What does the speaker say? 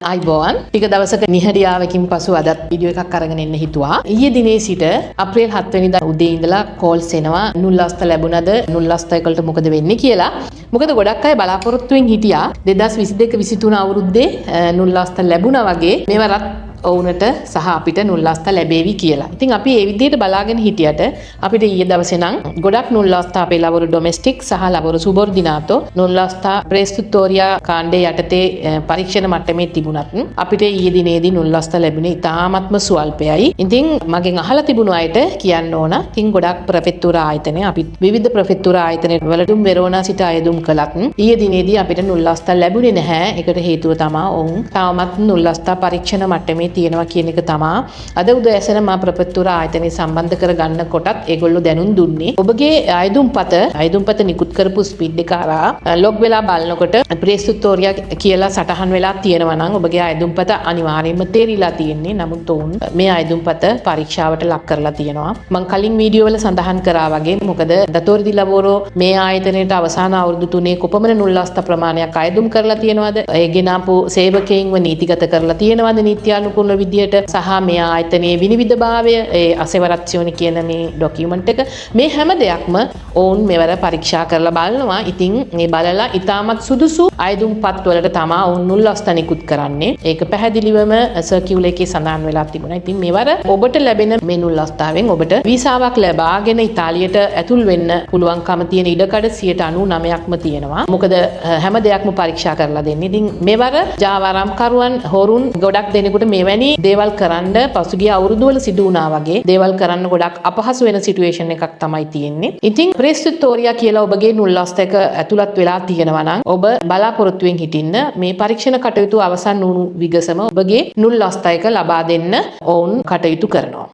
අයිබෝන් ටික දවසක නිහඬියාවකින් පසු අදත් වීඩියෝ එකක් අරගෙන එන්න හිතුවා. ඊයේ දිනේ සිට අප්‍රේල් 7 වෙනිදා උදේ ඉඳලා කෝල්ස් එනවා නුල්ලස්ත ලැබුණද නුල්ලස්ත එකලට මොකද වෙන්නේ කියලා. මොකද ගොඩක් අය බලාපොරොත්තුෙන් හිටියා 2022 23 අවුරුද්දේ නුල්ලස්ත ලැබුණා වගේ මේවරත් ඔවුනට සහ අපිට නුල්ලස්ත ලැබේවි කියලා. ඉතින් අපි ඒ විදිහට බලාගෙන හිටියට අපිට ඊයේ දවසේ නම් ගොඩක් නුල්ලස්ත අපේ ලවරු ඩොමෙස්ටික් සහ ලවරු සුබෝර්ඩිනාතෝ නුල්ලස්ත ප්‍රෙස් ටුටෝරියා කාණ්ඩේ යටතේ පරීක්ෂණ මට්ටමේ තිබුණත් අපිට ඊයේ දිනේදී නුල්ලස්ත ලැබුණේ ඉතාමත්ම ස්වල්පයයි. ඉතින් මගෙන් අහලා තිබුණු අයට කියන්න ඕන. ඉතින් ගොඩක් ප්‍රෙෆෙක්තුරා ආයතන අපි විවිධ ප්‍රෙෆෙක්තුරා ආයතන වලටම වෙරෝනා සිට අයදුම් කළත් ඊයේ දිනේදී අපිට නුල්ලස්ත ලැබුණේ නැහැ. ඒකට හේතුව තමයි ඔවුන් තාමත් නුල්ලස්ත පරීක්ෂණ මට්ටමේ තියෙනවා කියන එක තමයි අද උදෑසන මා ප්‍රෙෆෙක්තුරා ආයතනයේ සම්බන්ධ කරගන්න කොටත් ඒගොල්ලෝ දැනුම් දුන්නේ. ඔබගේ අයදුම්පත නිකුත් කරපු ස්පීඩ් එක හරහා ලොග් වෙලා බලනකොට ප්‍රෙස් ටුටෝරියා කියලා සටහන් වෙලා තියෙනවා නම් ඔබගේ අයදුම්පත අනිවාර්යයෙන්ම තේරිලා තියෙන්නේ. නමුත් ඔවුන් මේ අයදුම්පත පරීක්ෂාවට ලක් කරලා තියෙනවා. මම කලින් වීඩියෝ වල සඳහන් කරා වගේ මොකද දතෝරිදි ලවෝරෝ මේ ආයතනයේට අවසාන අවුරුදු 3 කොපමණ නුල්ලස්ත ප්‍රමාණයක් අයදුම් කරලා තියෙනවද? ඒ ගෙනාපු සේවකයින්ව නීතිගත කරලා තියෙනවද? නීත්‍යානුකූල විදියට සහ මේ ආයතනයේ විනිවිදභාවය ඒ අසෙවරත්සියෝනි කියන මේ ඩොකියුමන්ට් එක මේ හැම දෙයක්ම ඔවුන් මෙවර පරීක්ෂා කරලා බලනවා. ඉතින් මේ බලලා ඉතාමත් සුදුසු අයදුම්පත් වලට තමයි ඔවුන් නුල්ලස්ත නිකුත් කරන්නේ. ඒක පැහැදිලිවම සර්කියුලර් එකේ සඳහන් වෙලා තිබුණා. ඉතින් මෙවර ඔබට ලැබෙන මේ නුල්ලස්තාවෙන් ඔබට වීසාවක් ලබාගෙන ඉතාලියට ඇතුල් වෙන්න පුළුවන්කම තියෙන ඉඩකඩ 99%ක්ම තියෙනවා. මොකද හැම දෙයක්ම පරීක්ෂා කරලා දෙන්නේ. ඉතින් මෙවර ජාවාරම්කරුවන් හොරුන් ගොඩක් දෙනෙකුට මෙවැනි දේවල් කරන්න පසුගිය අවුරුදු වල සිදු වුණා වගේ දේවල් කරන්න ගොඩක් අපහසු වෙන සිටුේෂන් එකක් තමයි තියෙන්නේ. ඉතින් ප්‍රෙස් ටුටෝරියා කියලා ඔබගේ නුල්ලස්ත එක ඇතුළත් වෙලා තියෙනවා නම් ඔබ බලාපොරොත්තුෙන් හිටින්න මේ පරීක්ෂණ කටයුතු අවසන් වුණු විගසම ඔබගේ නුල්ලස්ත එක ලබා දෙන්න ඔවුන් කටයුතු කරනවා.